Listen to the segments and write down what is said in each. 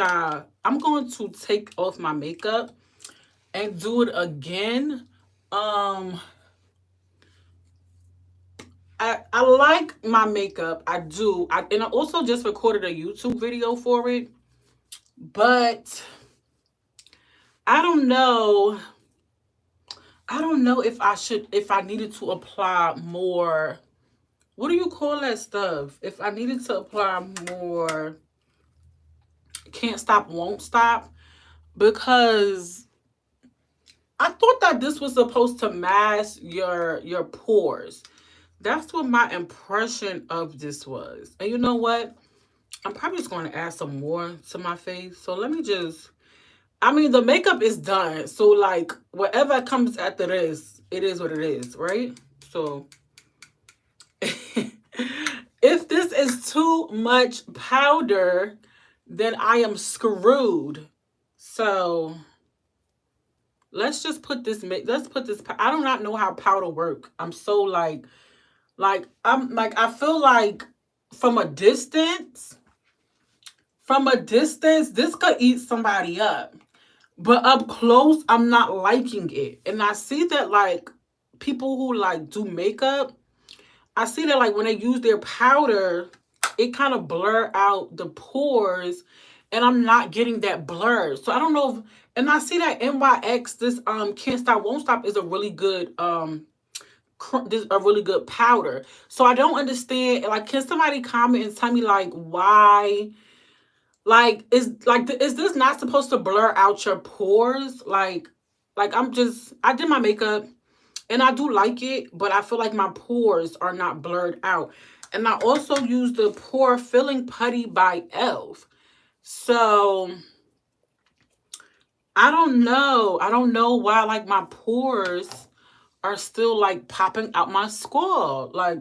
I'm going to take off my makeup and do it again. Um, I like my makeup. I do. And I also just recorded a YouTube video for it. But I don't know. I don't know if I needed to apply more. What do you call that stuff? If I needed to apply more, can't stop, won't stop, because I thought that this was supposed to mask your pores. That's what my impression of this was. And you know what? I'm probably just going to add some more to my face. So let me just, I mean, the makeup is done. So, like, whatever comes after this, it is what it is, right? So, if this is too much powder, then I am screwed. So, let's just put this, let's put this, I do not know how powder work. I'm so I feel like from a distance, this could eat somebody up. But up close, I'm not liking it. And I see that like people who like do makeup, I see that like when they use their powder, it kind of blur out the pores, and I'm not getting that blur. So I don't know if, and I see that NYX, this Can't Stop Won't Stop is a really good this a really good powder. So I don't understand, like, can somebody comment and tell me like why, like, is this not supposed to blur out your pores? Like I did my makeup and I do like it, but I feel like my pores are not blurred out. And I also use the pore filling putty by Elf. So I don't know. I don't know why like my pores are still like popping out my skull. Like,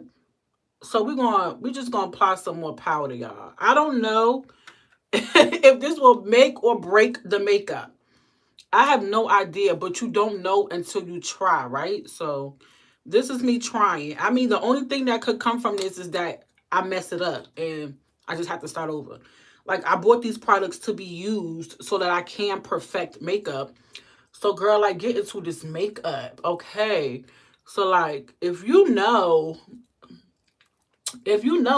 so we just gonna apply some more powder, y'all. I don't know if this will make or break the makeup. I have no idea, but you don't know until you try, right? So this is me trying. I mean, the only thing that could come from this is that I mess it up and I just have to start over. Like, I bought these products to be used so that I can perfect makeup. So, girl, like, get into this makeup, okay? So, like, if you know,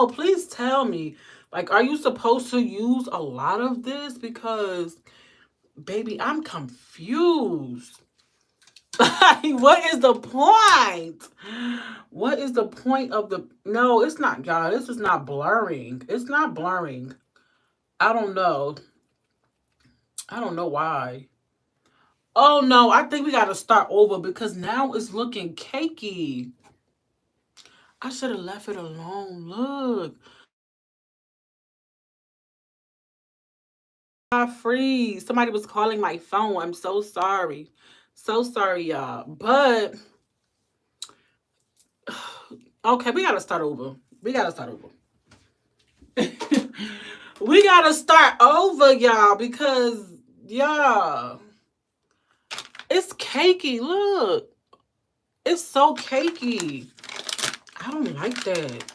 please tell me. Like, are you supposed to use a lot of this? Because, baby, I'm confused. Like, what is the point? What is the point of the... No, it's not, y'all. This is not blurring. It's not blurring. I don't know. I don't know why. Oh, no. I think we got to start over because now it's looking cakey. I should have left it alone. Look. I freeze. Somebody was calling my phone. I'm so sorry. So sorry, y'all. But, okay, we got to start over. We got to start over. We got to start over, y'all, because, y'all, it's cakey. Look. It's so cakey. I don't like that.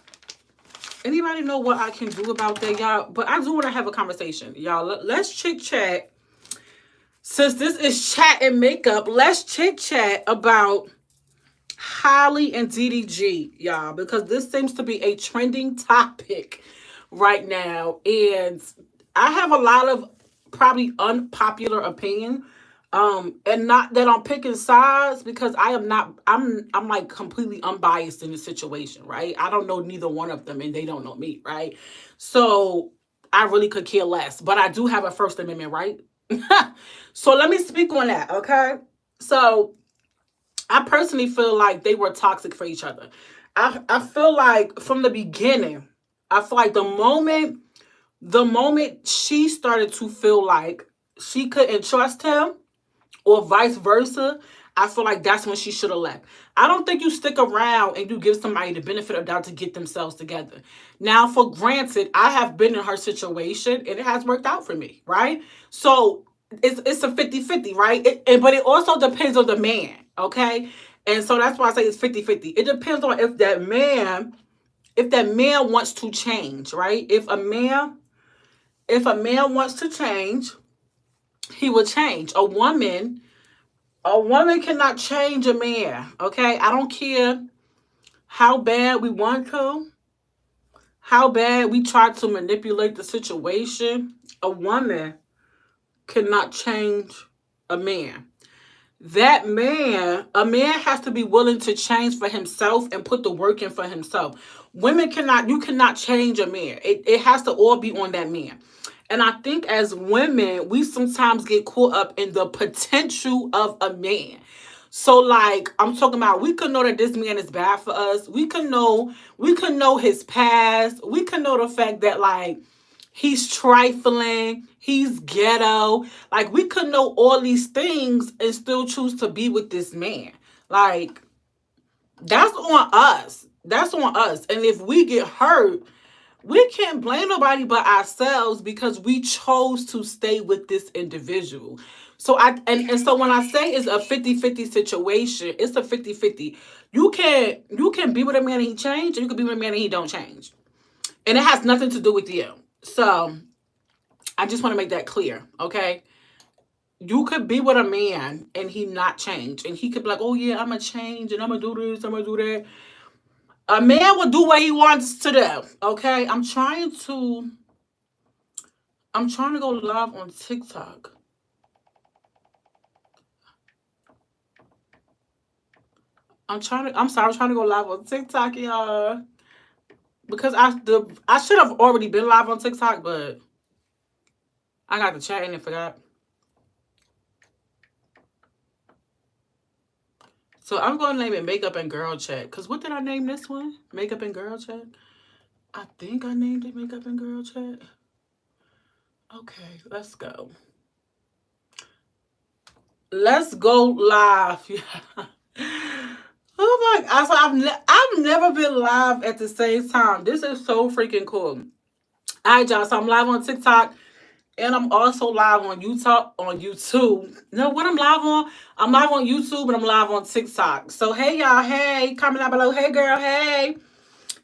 Anybody know what I can do about that, y'all? But I do want to have a conversation. Y'all, let's chit chat. Since this is chat and makeup, let's chit chat about Hailey and DDG, y'all, because this seems to be a trending topic right now. And I have a lot of probably unpopular opinion. And not that I'm picking sides, because I am not, I'm like completely unbiased in the situation, right? I don't know neither one of them and they don't know me, right? So I really could care less, but I do have a First Amendment, right? So let me speak on that, okay? So I personally feel like they were toxic for each other. I feel like from the beginning, I feel like the moment she started to feel like she couldn't trust him, or vice versa, I feel like that's when she should have left. I don't think you stick around and you give somebody the benefit of doubt to get themselves together. Now, for granted, I have been in her situation and it has worked out for me, right? So it's a 50-50, right? But it also depends on the man, okay? And so that's why I say it's 50-50. It depends on if that man wants to change, right? If a man If a man wants to change, he will change. A woman cannot change a man. Okay, I don't care how bad we want to, how bad we try to manipulate the situation. A woman cannot change a man. A man has to be willing to change for himself and put the work in for himself. You cannot change a man. It has to all be on that man. And I think as women, we sometimes get caught up in the potential of a man. So like I'm talking about, we could know that this man is bad for us. We could know his past. We could know the fact that like he's trifling, he's ghetto. Like we could know all these things and still choose to be with this man. Like that's on us. That's on us. And if we get hurt, we can't blame nobody but ourselves because we chose to stay with this individual. So when I say it's a 50-50 situation, it's a 50-50. You can be with a man and he change, and you can be with a man and he don't change. And it has nothing to do with you. So I just want to make that clear, okay? You could be with a man and he not change. And he could be like, oh yeah, I'm going to change and I'm going to do this, I'm going to do that. A man will do what he wants to do, okay? I'm trying to go live on TikTok. I'm sorry, I'm trying to go live on TikTok, y'all. Because I should have already been live on TikTok, but I got the chat and I forgot. So I'm going to name it Makeup and Girl Chat. Because what did I name this one? Makeup and Girl Chat? I think I named it Makeup and Girl Chat. Okay, let's go. Let's go live. Oh my God. So I've never been live at the same time. This is so freaking cool. All right, y'all. So I'm live on TikTok. And I'm also live on YouTube. No, what I'm live on? I'm live on YouTube and I'm live on TikTok. So hey y'all, hey, comment down below. Hey girl, hey.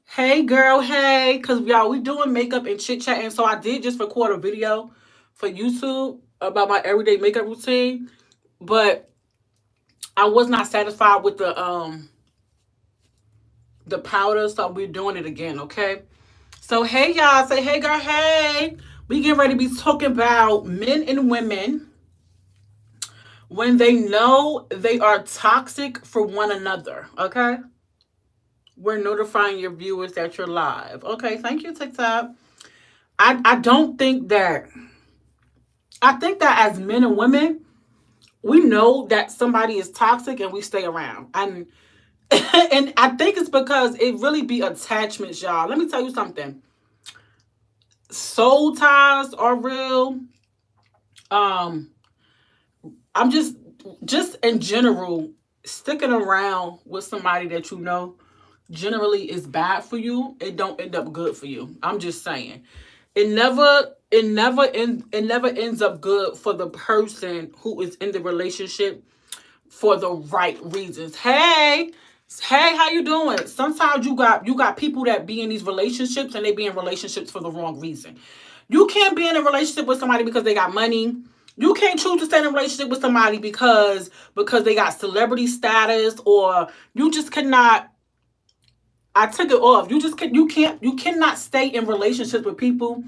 Hey girl, hey. Cause y'all, we doing makeup and chit chat. And so I did just record a video for YouTube about my everyday makeup routine. But I was not satisfied with the powder, so we're doing it again, okay? So hey y'all, say hey girl, hey. We getting ready to be talking about men and women when they know they are toxic for one another. Okay? We're notifying your viewers that you're live. Okay, thank you, TikTok. I don't think that I think that as men and women, we know that somebody is toxic and we stay around. And and I think it's because it really be attachments, y'all. Let me tell you something. Soul ties are real. Um, I'm just in general, sticking around with somebody that you know generally is bad for you. It don't end up good for you. I'm just saying. It never ends up good for the person who is in the relationship for the right reasons. Hey, how you doing? Sometimes you got people that be in these relationships and they be in relationships for the wrong reason. You can't be in a relationship with somebody because they got money. You can't choose to stay in a relationship with somebody because they got celebrity status, or you just cannot. I took it off. You cannot stay in relationships with people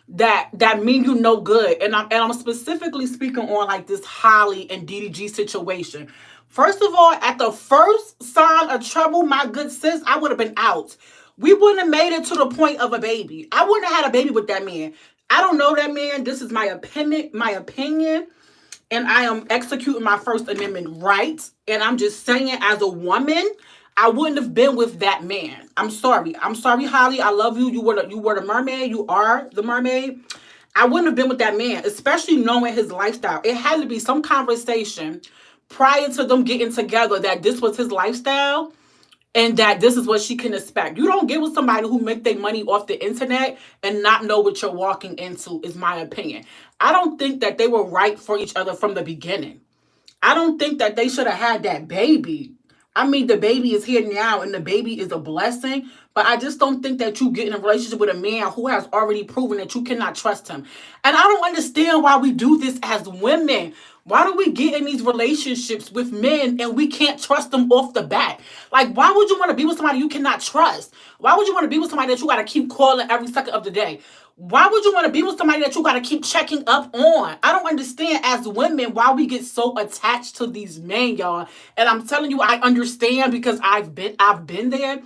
that mean you no good. And I'm specifically speaking on like this Holly and DDG situation. First of all, at the first sign of trouble, my good sis, I would have been out. We wouldn't have made it to the point of a baby. I wouldn't have had a baby with that man. I don't know that man. This is my opinion, and I am executing my First Amendment rights. And I'm just saying, as a woman, I wouldn't have been with that man. I'm sorry. I'm sorry, Holly. I love you. You were the mermaid. You are the mermaid. I wouldn't have been with that man, especially knowing his lifestyle. It had to be some conversation prior to them getting together that this was his lifestyle and that this is what she can expect. You don't get with somebody who make their money off the internet and not know what you're walking into, is my opinion. I don't think that they were right for each other from the beginning. I don't think that they should have had that baby. I mean, the baby is here now and the baby is a blessing, but I just don't think that you get in a relationship with a man who has already proven that you cannot trust him. And I don't understand why we do this as women. Why do we get in these relationships with men and we can't trust them off the bat? Like, why would you want to be with somebody you cannot trust? Why would you want to be with somebody that you got to keep calling every second of the day? Why would you want to be with somebody that you got to keep checking up on? I don't understand as women why we get so attached to these men, y'all. And I'm telling you, I understand because I've been there.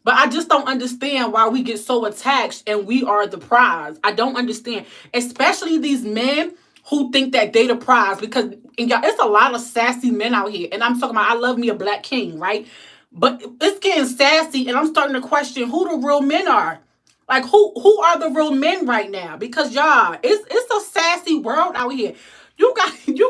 But I just don't understand why we get so attached and we are the prize. I don't understand. Especially these men who think that they the prize. Because, and y'all, it's a lot of sassy men out here. And I'm talking about, I love me a black king, right? But it's getting sassy and I'm starting to question who the real men are. Like who are the real men right now? Because y'all, it's a sassy world out here. You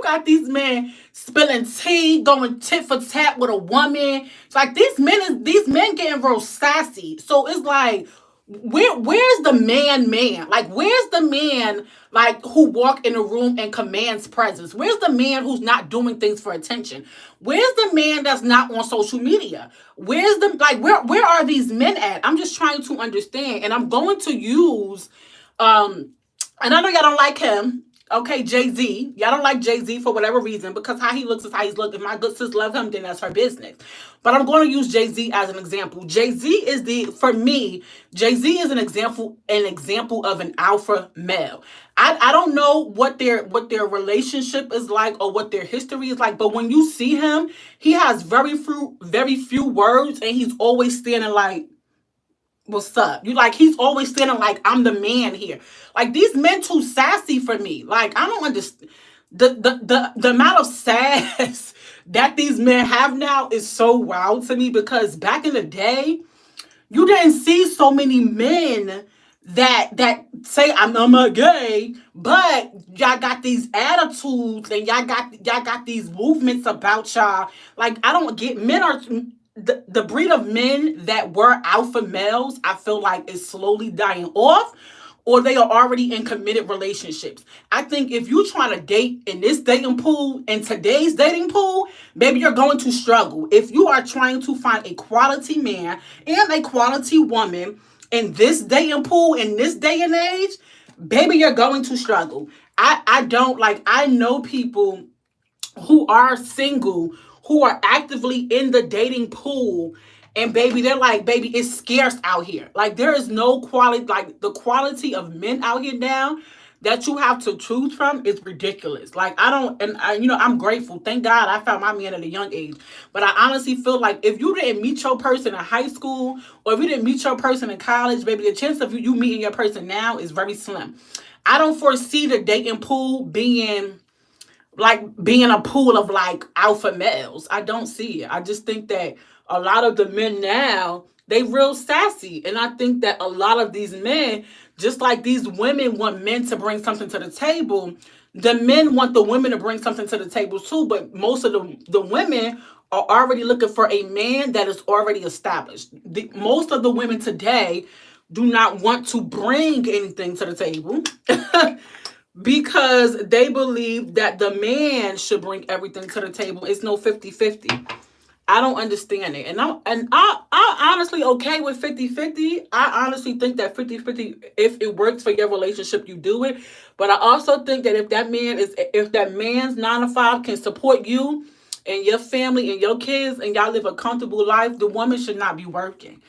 got these men spilling tea, going tit for tat with a woman. It's like these men getting real sassy. So it's like where's the man? Like where's the man like who walk in a room and commands presence? Where's the man who's not doing things for attention? Where's the man that's not on social media? Where's the like where are these men at? I'm just trying to understand, and I'm going to use and I know y'all don't like him. Okay, Jay-Z. Y'all don't like Jay-Z for whatever reason because how he looks is how he's looked. If my good sis love him, then that's her business. But I'm going to use Jay-Z as an example. For me, Jay-Z is an example of an alpha male. I don't know what their relationship is like or what their history is like, but when you see him, he has very few words and he's always standing like, what's up? You like he's always standing like I'm the man here. Like these men too sassy for me. Like I don't understand the amount of sass that these men have now is so wild to me because back in the day, you didn't see so many men that say I'm not gay, but y'all got these attitudes and y'all got these movements about y'all. Like I don't get men are the breed of men that were alpha males, I feel like is slowly dying off or they are already in committed relationships. I think if you're trying to date in this dating pool, in today's dating pool, baby, you're going to struggle. If you are trying to find a quality man and a quality woman in this dating pool, in this day and age, baby, you're going to struggle. I know people who are single, who are actively in the dating pool, and baby, they're like, baby, it's scarce out here. Like there is no quality, like the quality of men out here now that you have to choose from is ridiculous. Like I don't, and I'm grateful. Thank God I found my man at a young age. But I honestly feel like if you didn't meet your person in high school or if you didn't meet your person in college, baby, the chance of you meeting your person now is very slim. I don't foresee the dating pool being a pool of like alpha males. I don't see it. I just think that a lot of the men now, they real sassy. And I think that a lot of these men, just like these women want men to bring something to the table, the men want the women to bring something to the table too. But most of the women are already looking for a man that is already established. Most of the women today do not want to bring anything to the table. Because they believe that the man should bring everything to the table. It's no 50-50. I don't understand it. And I honestly okay with 50-50. I honestly think that 50-50, if it works for your relationship, you do it. But I also think that if that man's 9 to 5 can support you and your family and your kids and y'all live a comfortable life, the woman should not be working.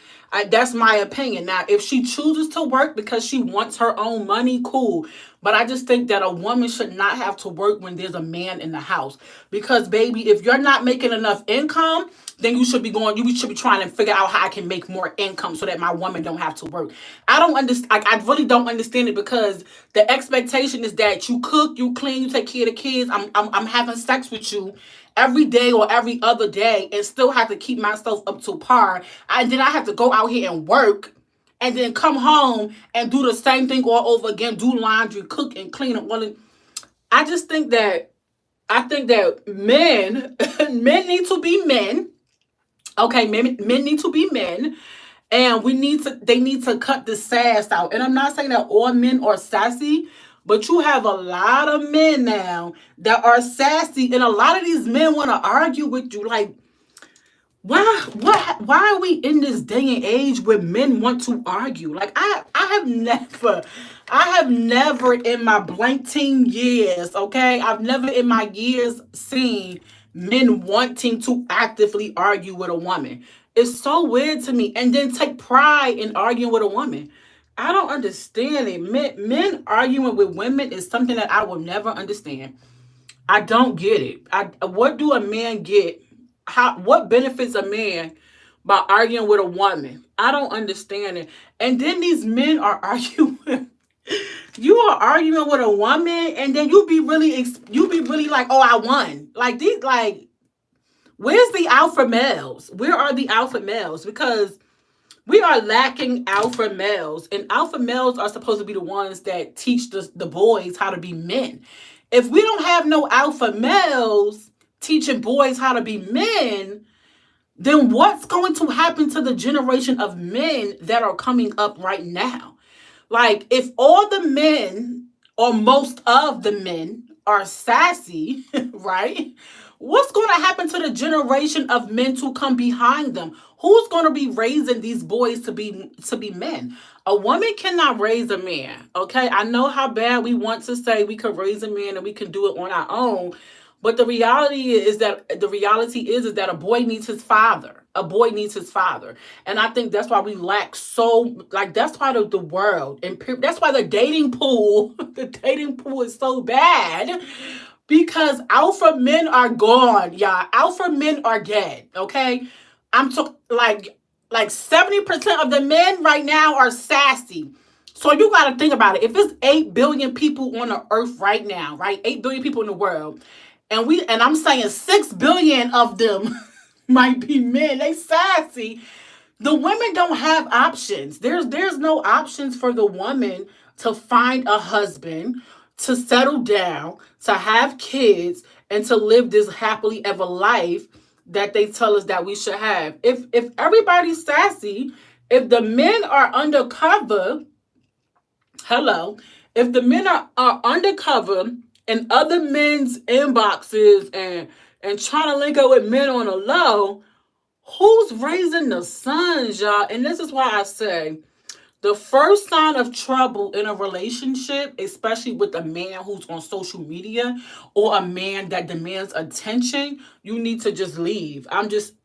That's my opinion. Now, if she chooses to work because she wants her own money, cool. But I just think that a woman should not have to work when there's a man in the house. Because, baby, if you're not making enough income, then you should be trying to figure out how I can make more income so that my woman don't have to work. I don't understand. I really don't understand it because the expectation is that you cook, you clean, you take care of the kids. I'm having sex with you every day or every other day and still have to keep myself up to par. And then I have to go out here and work and then come home and do the same thing all over again, do laundry, cook and clean up. I think that men need to be men. Okay, men need to be men. And they need to cut the sass out. And I'm not saying that all men are sassy, but you have a lot of men now that are sassy. And a lot of these men want to argue with you. Like, Why are we in this day and age where men want to argue? Like I have never in my blank teen years, okay? I've never in my years seen men wanting to actively argue with a woman. It's so weird to me. And then take pride in arguing with a woman. I don't understand it. Men arguing with women is something that I will never understand. I don't get it. What do a man get? What benefits a man by arguing with a woman? I don't understand it. And then these men are arguing. You are arguing with a woman, and then you be really like, oh, I won. Like these, like, where's the alpha males? Where are the alpha males? Because we are lacking alpha males, and alpha males are supposed to be the ones that teach the boys how to be men. If we don't have no alpha males teaching boys how to be men, then what's going to happen to the generation of men that are coming up right now? Like, if all the men or most of the men are sassy, right? What's going to happen to the generation of men to come behind them? Who's going to be raising these boys to be men? A woman cannot raise a man, okay? I know how bad we want to say we could raise a man and we can do it on our own, but the reality is that a boy needs his father. A boy needs his father. And I think that's why we lack so, like, that's why the world, and that's why the dating pool, the dating pool is so bad, because alpha men are gone, y'all. Alpha men are dead, okay? I'm talking like 70% of the men right now are sassy. So you got to think about it. If it's 8 billion people on the earth right now, right? 8 billion people in the world, and I'm saying 6 billion of them might be men. They sassy. The women don't have options. There's no options for the woman to find a husband, to settle down, to have kids, and to live this happily ever life that they tell us that we should have. If everybody's sassy, if the men are undercover, hello, if the men are undercover in other men's inboxes and trying to link up with men on the low, who's raising the sons, y'all? And this is why I say the first sign of trouble in a relationship, especially with a man who's on social media or a man that demands attention, you need to just leave. I'm just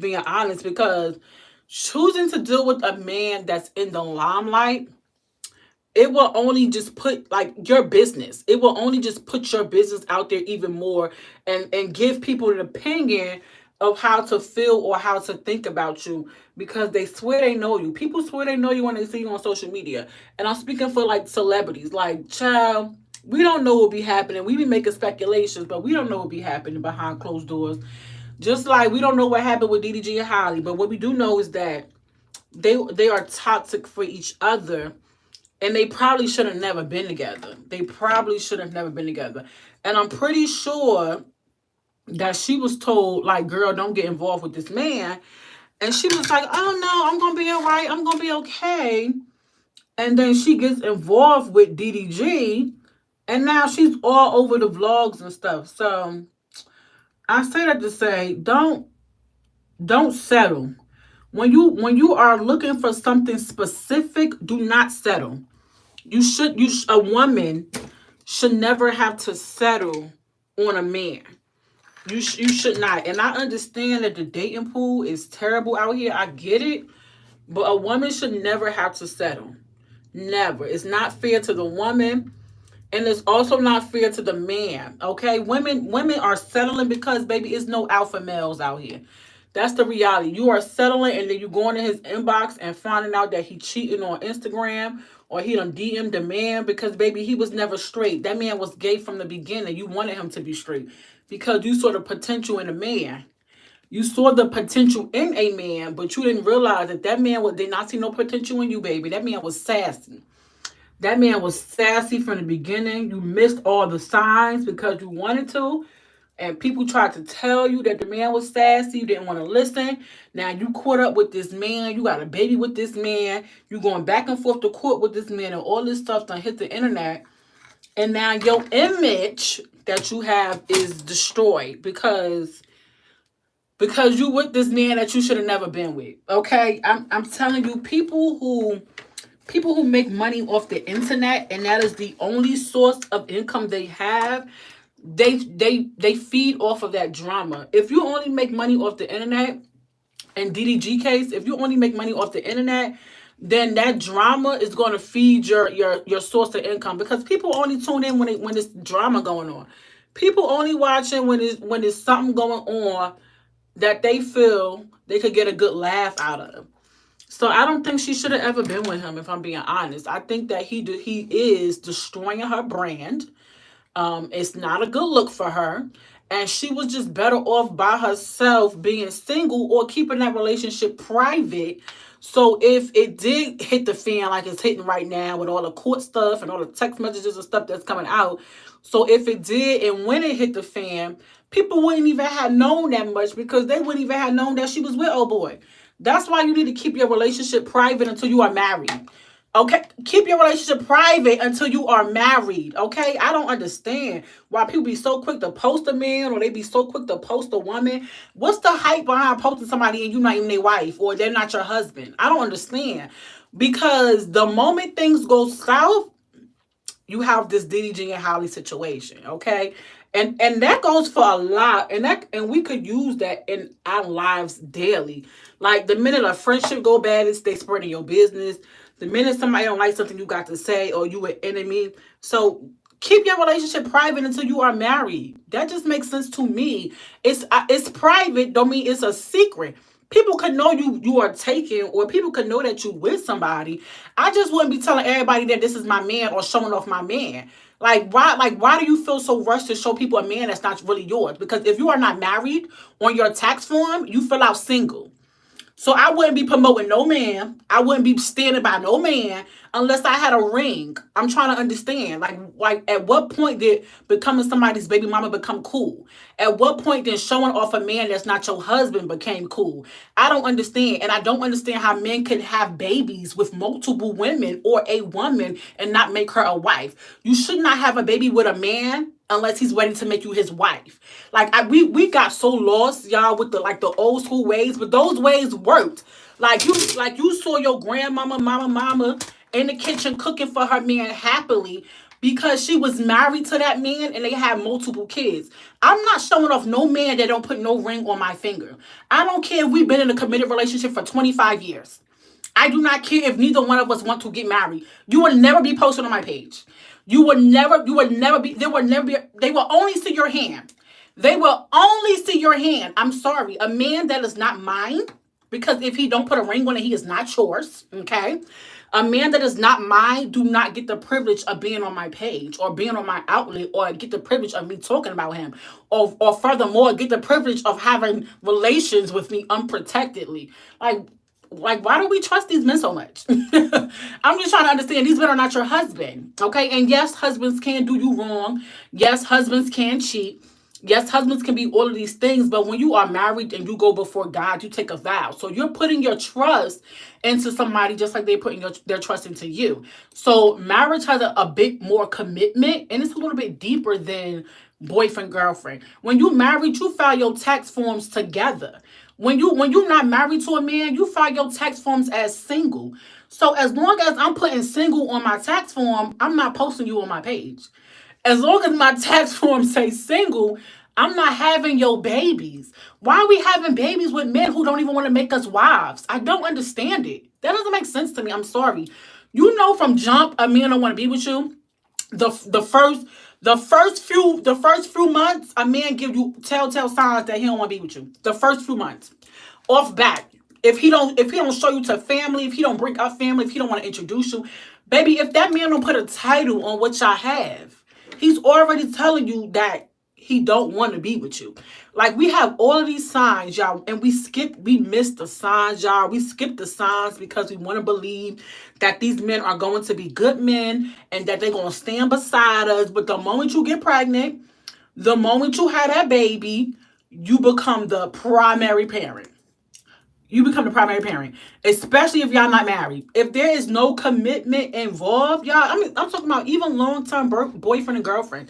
being honest, because choosing to deal with a man that's in the limelight, it will only just put like your business. It will only just put your business out there even more, and give people an opinion of how to feel or how to think about you, because they swear they know you. People swear they know you when they see you on social media. And I'm speaking for like celebrities. Like, child, we don't know what be happening. We be making speculations, but we don't know what be happening behind closed doors. Just like we don't know what happened with DDG and Holly, but what we do know is that they are toxic for each other, and they probably should have never been together. They probably should have never been together. And I'm pretty sure that she was told, like, girl, don't get involved with this man. And she was like, oh no, I'm going to be all right. I'm going to be okay. And then she gets involved with DDG. And now she's all over the vlogs and stuff. So I say that to say, don't settle. When you are looking for something specific, do not settle. A woman should never have to settle on a man. You should not. And I understand that the dating pool is terrible out here. I get it. But a woman should never have to settle. Never. It's not fair to the woman. And it's also not fair to the man. Okay? Women are settling because, baby, it's no alpha males out here. That's the reality. You are settling, and then you going in his inbox and finding out that he cheating on Instagram, or he done DM'd the man, because, baby, he was never straight. That man was gay from the beginning. You wanted him to be straight because you saw the potential in a man. You saw the potential in a man, but you didn't realize that man did not see no potential in you, baby. That man was sassy. That man was sassy from the beginning. You missed all the signs because you wanted to. And people tried to tell you that the man was sassy. You didn't want to listen. Now you caught up with this man. You got a baby with this man. You going back and forth to court with this man, and all this stuff done hit the internet. And now your image that you have is destroyed, because because you with this man that you should have never been with. Okay, I'm telling you, people who make money off the internet and that is the only source of income they have, they feed off of that drama. If you only make money off the internet, in DDG case, if you only make money off the internet, then that drama is going to feed your source of income, because people only tune in when there's drama going on. People only watching when there's something going on that they feel they could get a good laugh out of. So I don't think she should have ever been with him, if I'm being honest. I think that he is destroying her brand. It's not a good look for her. And she was just better off by herself being single or keeping that relationship private. So if it did hit the fan like it's hitting right now with all the court stuff and all the text messages and stuff that's coming out. So if it did, and when it hit the fan, people wouldn't even have known that much, because they wouldn't even have known that she was with old boy. That's why you need to keep your relationship private until you are married. Okay, keep your relationship private until you are married. Okay, I don't understand why people be so quick to post a man, or they be so quick to post a woman. What's the hype behind posting somebody and you're not even their wife, or they're not your husband? I don't understand, because the moment things go south, you have this DDG and Holly situation. Okay, and that goes for a lot, and we could use that in our lives daily. Like the minute a friendship go bad, it's they spreading your business. The minute somebody don't like something you got to say, or you an enemy. So keep your relationship private until you are married. That just makes sense to me. It's private, don't mean it's a secret. People could know you are taken, or people could know that you with somebody. I just wouldn't be telling everybody that this is my man or showing off my man. Why do you feel so rushed to show people a man that's not really yours? Because if you are not married, on your tax form, you fill out single. So I wouldn't be promoting no man. I wouldn't be standing by no man unless I had a ring. I'm trying to understand. Like at what point did becoming somebody's baby mama become cool? At what point did showing off a man that's not your husband became cool? I don't understand. And I don't understand how men can have babies with multiple women or a woman and not make her a wife. You should not have a baby with a man unless he's ready to make you his wife. We got so lost, y'all, with the old school ways, but those ways worked. You saw your grandmama, mama in the kitchen cooking for her man happily, because she was married to that man and they had multiple kids. I'm not showing off no man that don't put no ring on my finger. I don't care if we've been in a committed relationship for 25 years. I do not care if neither one of us want to get married. You will never be posted on my page. They will only see your hand. They will only see your hand. I'm sorry. A man that is not mine, because if he don't put a ring on it, he is not yours. Okay? A man that is not mine do not get the privilege of being on my page or being on my outlet, or get the privilege of me talking about him, or furthermore, get the privilege of having relations with me unprotectedly. Why do we trust these men so much? I'm just trying to understand. These men are not your husband, okay? And yes, husbands can do you wrong. Yes, husbands can cheat. Yes, husbands can be all of these things, but when you are married and you go before God, you take a vow. So you're putting your trust into somebody just like they're putting their trust into you. So marriage has a bit more commitment, and it's a little bit deeper than boyfriend, girlfriend. When you married, you file your tax forms together. When you're not married to a man, you file your tax forms as single. So as long as I'm putting single on my tax form, I'm not posting you on my page. As long as my tax form say single, I'm not having your babies. Why are we having babies with men who don't even want to make us wives? I don't understand it. That doesn't make sense to me. I'm sorry. You know from jump, a man don't want to be with you. The first few months, a man give you telltale signs that he don't want to be with you. The first few months, off back. If he don't show you to family, if he don't bring up family, if he don't want to introduce you, baby, if that man don't put a title on what y'all have, he's already telling you that he don't want to be with you. Like, we have all of these signs, y'all, and we missed the signs, y'all. We skipped the signs because we want to believe that these men are going to be good men and that they're going to stand beside us. But the moment you get pregnant, the moment you have that baby, you become the primary parent. You become the primary parent, especially if y'all not married. If there is no commitment involved, y'all, I'm talking about even long-term boyfriend and girlfriend.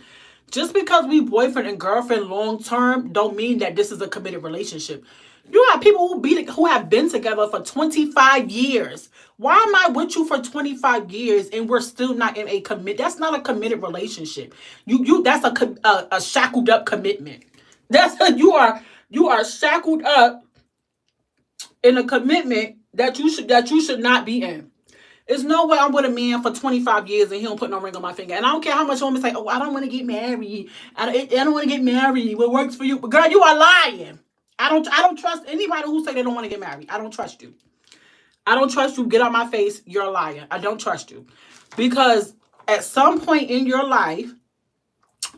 Just because we boyfriend and girlfriend long term don't mean that this is a committed relationship. You have people who have been together for 25 years. Why am I with you for 25 years and we're still not in a commit? That's not a committed relationship. That's a shackled up commitment. You are shackled up in a commitment that you should not be in. There's no way I'm with a man for 25 years and he don't put no ring on my finger. And I don't care how much women say, oh, I don't want to get married. I don't want to get married. What works for you? But girl, you are lying. I don't trust anybody who say they don't want to get married. I don't trust you. I don't trust you. Get out my face. You're a liar. I don't trust you. Because at some point in your life,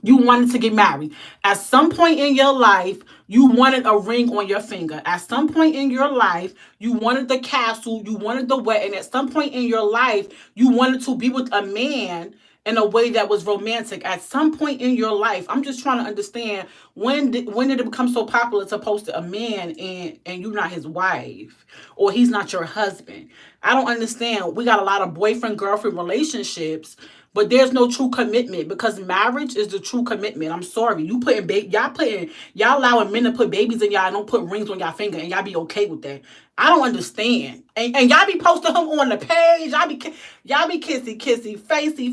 you wanted to get married. At some point in your life, you wanted a ring on your finger. At some point in your life, you wanted the castle, you wanted the wedding. At some point in your life, you wanted to be with a man in a way that was romantic. At some point in your life, I'm just trying to understand when did it become so popular to post a man and you're not his wife or he's not your husband. I don't understand. We got a lot of boyfriend girlfriend relationships, but there's no true commitment because marriage is the true commitment. I'm sorry. Y'all allowing men to put babies in y'all and don't put rings on y'all finger and y'all be okay with that. I don't understand. And y'all be posting him on the page. Y'all be kissy, facey,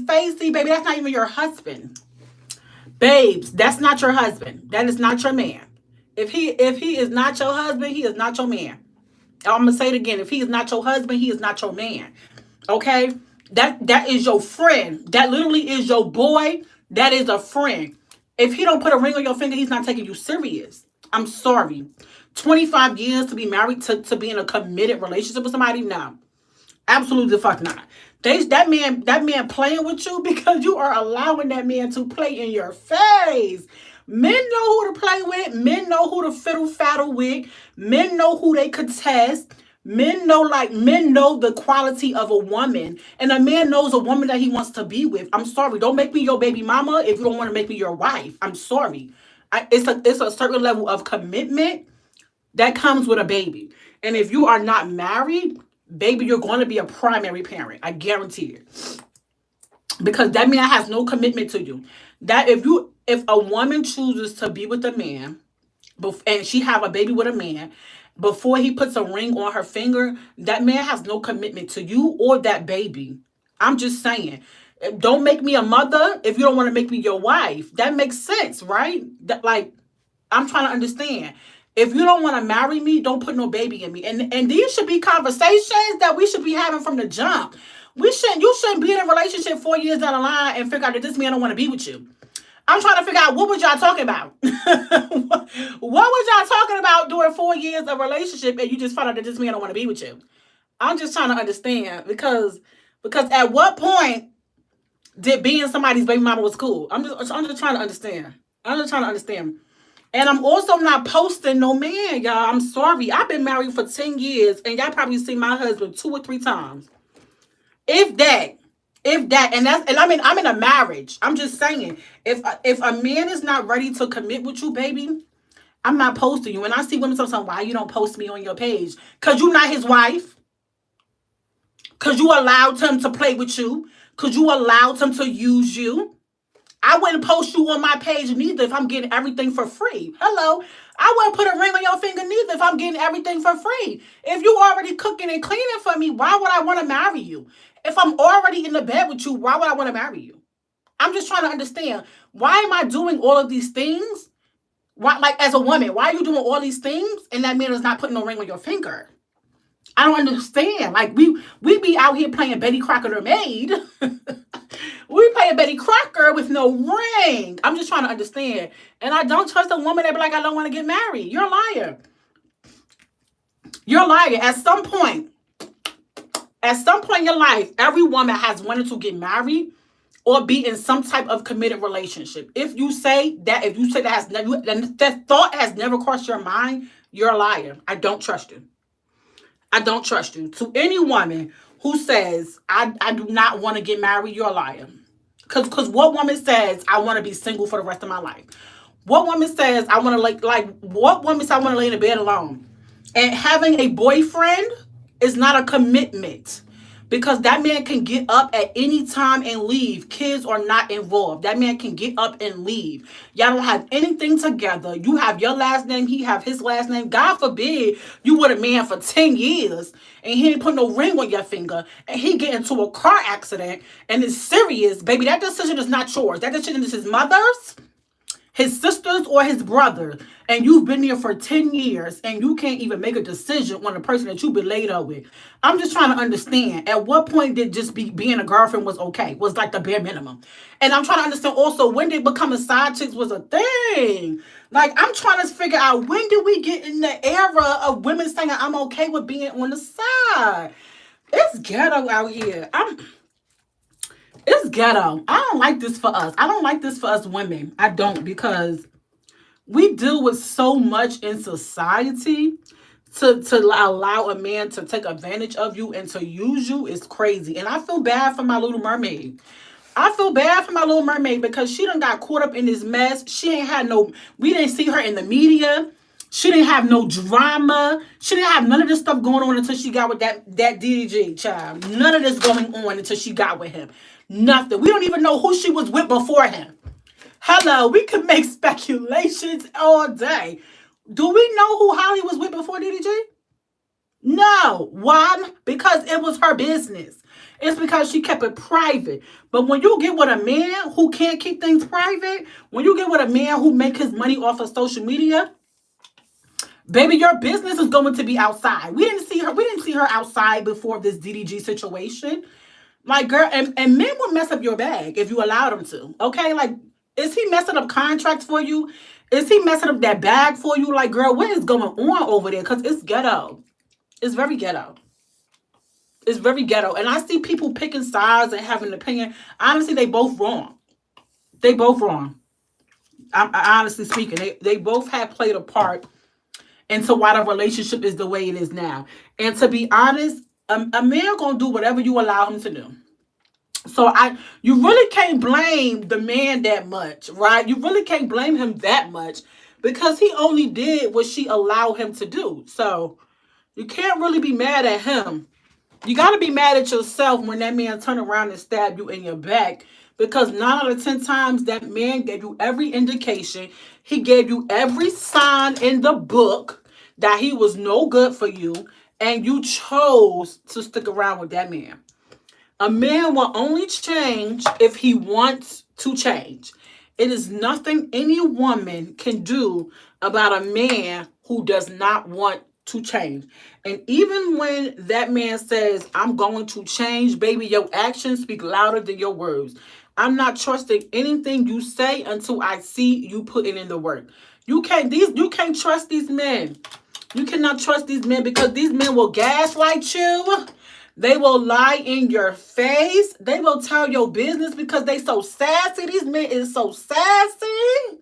baby. That's not even your husband. Babes, that's not your husband. That is not your man. If he is not your husband, he is not your man. I'm gonna say it again. If he is not your husband, he is not your man. Okay? That is your friend. That literally is your boy. That is a friend. If he don't put a ring on your finger, he's not taking you serious. I'm sorry. 25 years to be married to be in a committed relationship with somebody? No. Absolutely the fuck not. That man playing with you because you are allowing that man to play in your face. Men know who to play with. Men know who to fiddle faddle with. Men know who they contest. Men know the quality of a woman. And a man knows a woman that he wants to be with. I'm sorry. Don't make me your baby mama if you don't want to make me your wife. I'm sorry. It's a certain level of commitment that comes with a baby. And if you are not married, baby, you're going to be a primary parent. I guarantee it. Because that man has no commitment to you. That if a woman chooses to be with a man and she have a baby with a man, before he puts a ring on her finger, that man has no commitment to you or that baby. I'm just saying. Don't make me a mother if you don't want to make me your wife. That makes sense, right? I'm trying to understand. If you don't want to marry me, don't put no baby in me. And these should be conversations that we should be having from the jump. You shouldn't be in a relationship 4 years down the line and figure out that this man don't want to be with you. I'm trying to figure out what was y'all talking about. What was y'all talking about during 4 years of relationship and you just found out that this man don't want to be with you? I'm just trying to understand because at what point did being somebody's baby mama was cool? I'm just trying to understand. And I'm also not posting no man, y'all. I'm sorry. I've been married for 10 years, and y'all probably seen my husband 2 or 3 times. If that. I'm in a marriage. I'm just saying, if a man is not ready to commit with you, baby, I'm not posting you. And I see women sometimes, why you don't post me on your page? Because you're not his wife. Because you allowed him to play with you. Because you allowed him to use you. I wouldn't post you on my page neither if I'm getting everything for free. Hello. I wouldn't put a ring on your finger neither if I'm getting everything for free. If you already cooking and cleaning for me, why would I want to marry you? If I'm already in the bed with you, why would I want to marry you? I'm just trying to understand. Why am I doing all of these things? Why, as a woman, why are you doing all these things and that man is not putting no ring on your finger? I don't understand. We be out here playing Betty Crocker the maid. We play a Betty Crocker with no ring. I'm just trying to understand. And I don't trust a woman that be like, I don't want to get married. You're a liar. You're a liar. At some point in your life, every woman has wanted to get married or be in some type of committed relationship. If you say that that thought has never crossed your mind, you're a liar. I don't trust you. I don't trust you. To any woman who says, I do not want to get married, you're a liar. Because what woman says, I want to be single for the rest of my life? What woman says, I want to what woman says, I want to lay in the bed alone? And having a boyfriend is not a commitment. because that man can get up at any time and leave. Kids are not involved. That man can get up and leave. Y'all don't have anything together. You have your last name, he have his last name. God forbid you with a man for 10 years and he ain't put no ring on your finger and he get into a car accident and it's serious. Baby, that decision is not yours. That decision is his mother's, his sisters, or his brother, and you've been there for 10 years and you can't even make a decision on the person that you've been laid up with. I'm just trying to understand, at what point did just being a girlfriend was okay, was like the bare minimum? And I'm trying to understand also, when did becoming side chicks was a thing? Like, I'm trying to figure out, when did we get in the era of women saying I'm okay with being on the side? It's ghetto out here. It's ghetto. I don't like this for us. I don't like this for us women. I don't, because we deal with so much in society. To allow a man to take advantage of you and to use you is crazy. And I feel bad for my little mermaid. I feel bad for my little mermaid because she done got caught up in this mess. She ain't had no, we didn't see her in the media. She didn't have no drama. She didn't have none of this stuff going on until she got with that DDG child. None of this going on until she got with him. Nothing. We don't even know who she was with before him. Hello, we could make speculations all day. Do we know who Holly was with before DDG? No. Why? Because it was her business. It's because she kept it private. But when you get with a man who can't keep things private, when you get with a man who make his money off of social media, baby, your business is going to be outside. We didn't see her outside before this DDG situation. Like, girl, and men will mess up your bag if you allow them to. Okay? Like, is he messing up contracts for you? Is he messing up that bag for you? Like, girl, what is going on over there? Because it's ghetto. It's very ghetto. It's very ghetto. And I see people picking sides and having an opinion. Honestly, they both wrong. They both wrong. I honestly speaking, they both have played a part into why the relationship is the way it is now. And to be honest, a man gonna do whatever you allow him to do. So you really can't blame the man that much, right? You really can't blame him that much because he only did what she allowed him to do. So you can't really be mad at him. You got to be mad at yourself when that man turned around and stabbed you in your back, because 9 out of 10 times that man gave you every indication. He gave you every sign in the book that he was no good for you, and you chose to stick around with that man. A man will only change if he wants to change. It is nothing any woman can do about a man who does not want to change. And even when that man says, I'm going to change, baby, your actions speak louder than your words. I'm not trusting anything you say until I see you putting in the work. You can't trust these men. You cannot trust these men, because these men will gaslight you. They will lie in your face. They will tell your business because they so sassy. These men is so sassy.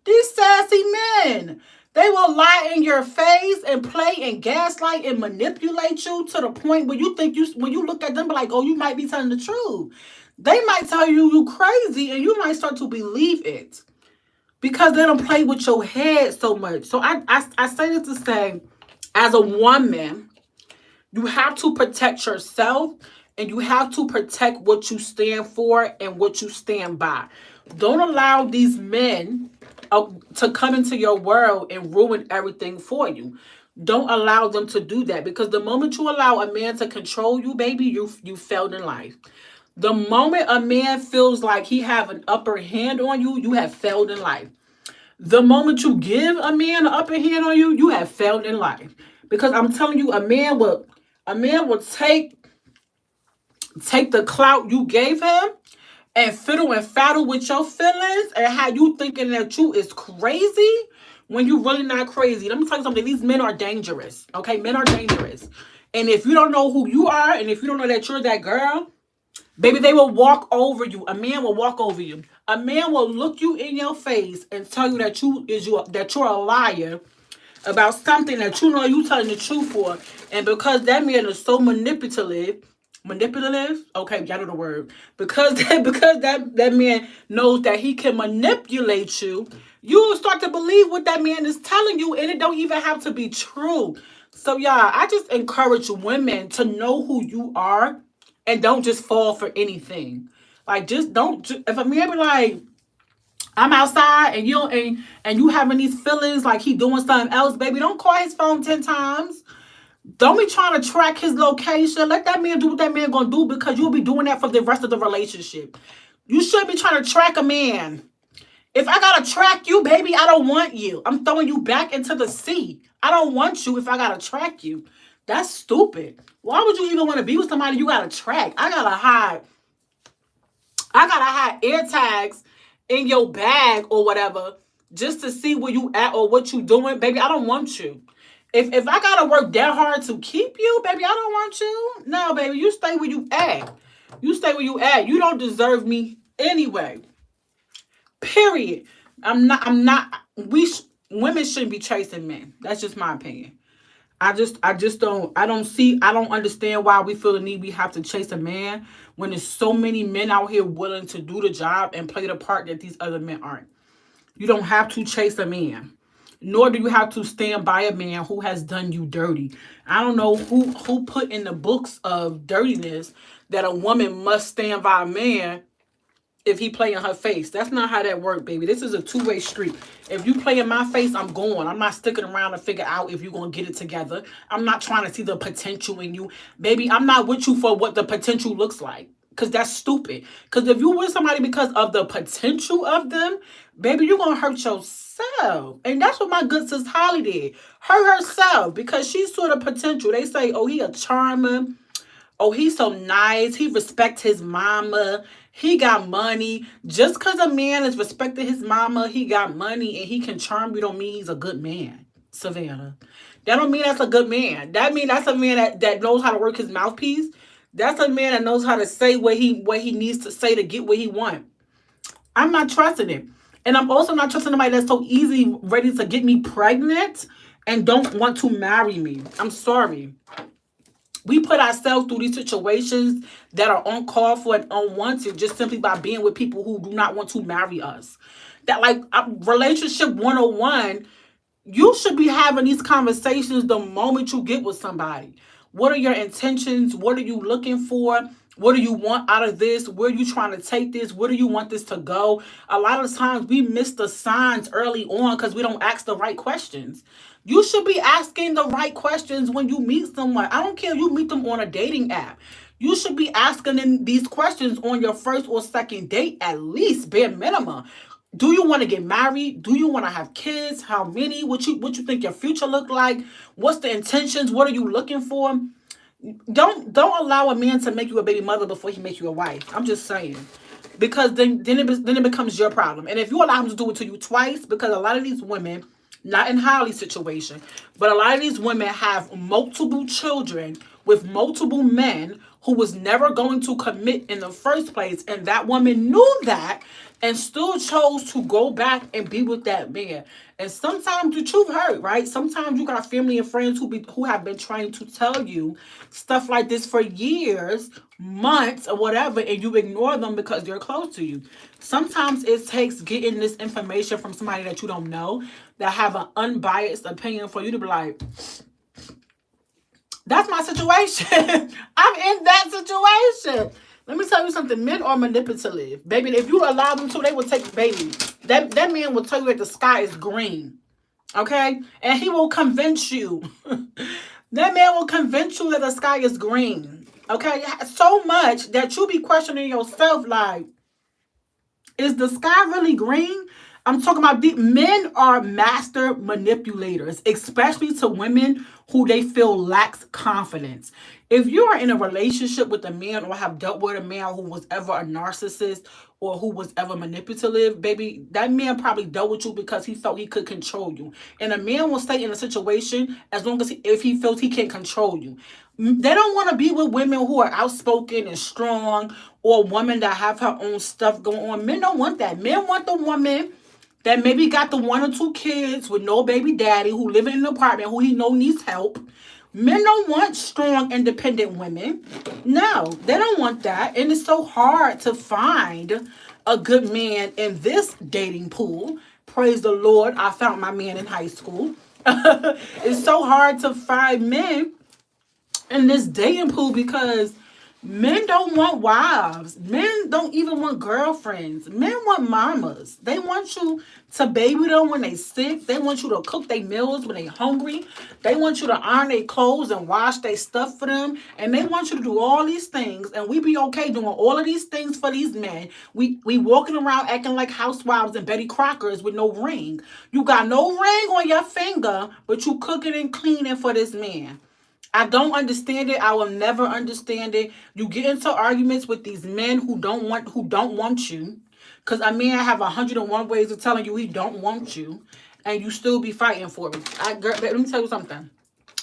These sassy men. They will lie in your face and play and gaslight and manipulate you to the point where you think when you look at them, like, oh, you might be telling the truth. They might tell you crazy and you might start to believe it because they don't play with your head so much. So I say this to say, as a woman, you have to protect yourself and you have to protect what you stand for and what you stand by. Don't allow these men to come into your world and ruin everything for you. Don't allow them to do that, because the moment you allow a man to control you, baby, you failed in life. The moment a man feels like he have an upper hand on you, you have failed in life. The moment you give a man an upper hand on you, you have failed in life. Because I'm telling you, a man will take the clout you gave him and fiddle and faddle with your feelings and how you thinking that you is crazy when you really not crazy. Let me tell you something. These men are dangerous. Okay? Men are dangerous. And if you don't know who you are, and if you don't know that you're that girl, baby, they will walk over you. A man will walk over you. A man will look you in your face and tell you that you're a liar about something that you know you telling the truth for. And because that man is so manipulative, okay, y'all know the word, because that man knows that he can manipulate you, you will start to believe what that man is telling you, and it don't even have to be true. So y'all, I just encourage women to know who you are and don't just fall for anything. Like, just don't. If a man be like, I'm outside and you having these feelings like he doing something else, baby, don't call his phone 10 times. Don't be trying to track his location. Let that man do what that man gonna do, because you'll be doing that for the rest of the relationship. You shouldn't be trying to track a man. If I gotta track you, baby, I don't want you. I'm throwing you back into the sea. I don't want you if I gotta track you. That's stupid. Why would you even want to be with somebody you gotta track? I gotta hide air tags in your bag or whatever just to see where you at or what you doing. Baby, I don't want you. If I gotta work that hard to keep you, baby, I don't want you. No, baby, you stay where you at. You stay where you at. You don't deserve me anyway. Period. Women shouldn't be chasing men. That's just my opinion. I don't understand why we feel the need we have to chase a man when there's so many men out here willing to do the job and play the part that these other men aren't. You don't have to chase a man, nor do you have to stand by a man who has done you dirty. I don't know who put in the books of dirtiness that a woman must stand by a man if he play in her face. That's not how that works, baby. This is a two-way street. If you play in my face, I'm going. I'm not sticking around to figure out if you're going to get it together. I'm not trying to see the potential in you. Baby, I'm not with you for what the potential looks like, because that's stupid. Because if you with somebody because of the potential of them, baby, you're going to hurt yourself. And that's what my good sis Holly did. Hurt herself because she saw the potential. They say, oh, he a charmer. Oh, he's so nice. He respects his mama. He got money. Just because a man is respecting his mama, he got money, and he can charm you, don't mean he's a good man, Savannah. That don't mean that's a good man. That mean that's a man that knows how to work his mouthpiece. That's a man that knows how to say what he needs to say to get what he wants. I'm not trusting it. And I'm also not trusting somebody that's so easy ready to get me pregnant and don't want to marry me. I'm sorry. We put ourselves through these situations that are uncalled for and unwanted just simply by being with people who do not want to marry us. That, like, relationship 101, you should be having these conversations the moment you get with somebody. What are your intentions? What are you looking for? What do you want out of this? Where are you trying to take this? Where do you want this to go? A lot of times we miss the signs early on because we don't ask the right questions. You should be asking the right questions when you meet someone. I don't care if you meet them on a dating app. You should be asking them these questions on your first or second date, at least, bare minimum. Do you want to get married? Do you want to have kids? How many? What you think your future look like? What's the intentions? What are you looking for? Don't allow a man to make you a baby mother before he makes you a wife. I'm just saying. Because then it becomes your problem. And if you allow him to do it to you twice, because a lot of these women, not in Holly's situation, but a lot of these women have multiple children with multiple men who was never going to commit in the first place. And that woman knew that and still chose to go back and be with that man. And sometimes the truth hurt, right? Sometimes you got family and friends who have been trying to tell you stuff like this for years, months, or whatever, and you ignore them because they're close to you. Sometimes it takes getting this information from somebody that you don't know, that have an unbiased opinion, for you to be like, that's my situation. I'm in that situation. Let me tell you something. Men are manipulative. Baby, if you allow them to, they will take baby. That man will tell you that the sky is green. Okay? And he will convince you. That man will convince you that the sky is green. Okay? So much that you be questioning yourself like, is the sky really green? I'm talking about men are master manipulators, especially to women who they feel lacks confidence. If you are in a relationship with a man or have dealt with a man who was ever a narcissist or who was ever manipulative, baby, that man probably dealt with you because he felt he could control you. And a man will stay in a situation as long as if he feels he can control you. They don't want to be with women who are outspoken and strong, or women that have her own stuff going on. Men don't want that. Men want the woman that maybe got the 1 or 2 kids with no baby daddy, who live in an apartment, who he know needs help. Men don't want strong, independent women. No, they don't want that. And it's so hard to find a good man in this dating pool. Praise the Lord, I found my man in high school. It's so hard to find men in this dating pool because Men don't want wives. Men don't even want girlfriends. Men want mamas. They want you to baby them when they sick. They want you to cook their meals when they hungry. They want you to iron their clothes and wash their stuff for them. And they want you to do all these things. And we be okay doing all of these things for these men. We walking around acting like housewives and Betty Crockers with no ring. You got no ring on your finger, but you cooking and cleaning for this man. I don't understand it. I will never understand it. You get into arguments with these men who don't want you. Cause a man have 101 ways of telling you he don't want you, and you still be fighting for it. Let me tell you something.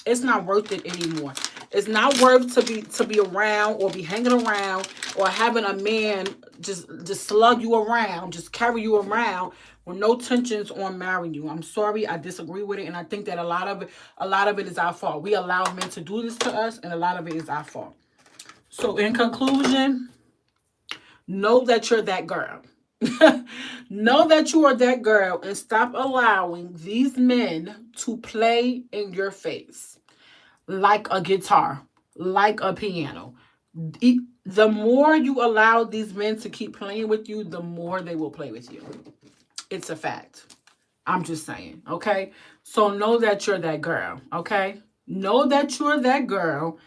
It's not worth it anymore. It's not worth to be around or be hanging around or having a man just slug you around, just carry you around with no tensions on marrying you. I'm sorry, I disagree with it, and I think that a lot of it is our fault. We allow men to do this to us, and a lot of it is our fault. So in conclusion, know that you're that girl. Know that you are that girl and stop allowing these men to play in your face like a guitar, like a piano. The more you allow these men to keep playing with you, the more they will play with you. It's a fact. I'm just saying, okay? So know that you're that girl, okay? Know that you're that girl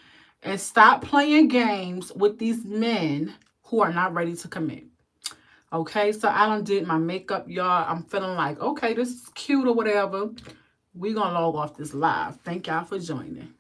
and stop playing games with these men who are not ready to commit. Okay, so I done did my makeup, y'all. I'm feeling like, okay, this is cute or whatever. We gonna log off this live. Thank y'all for joining.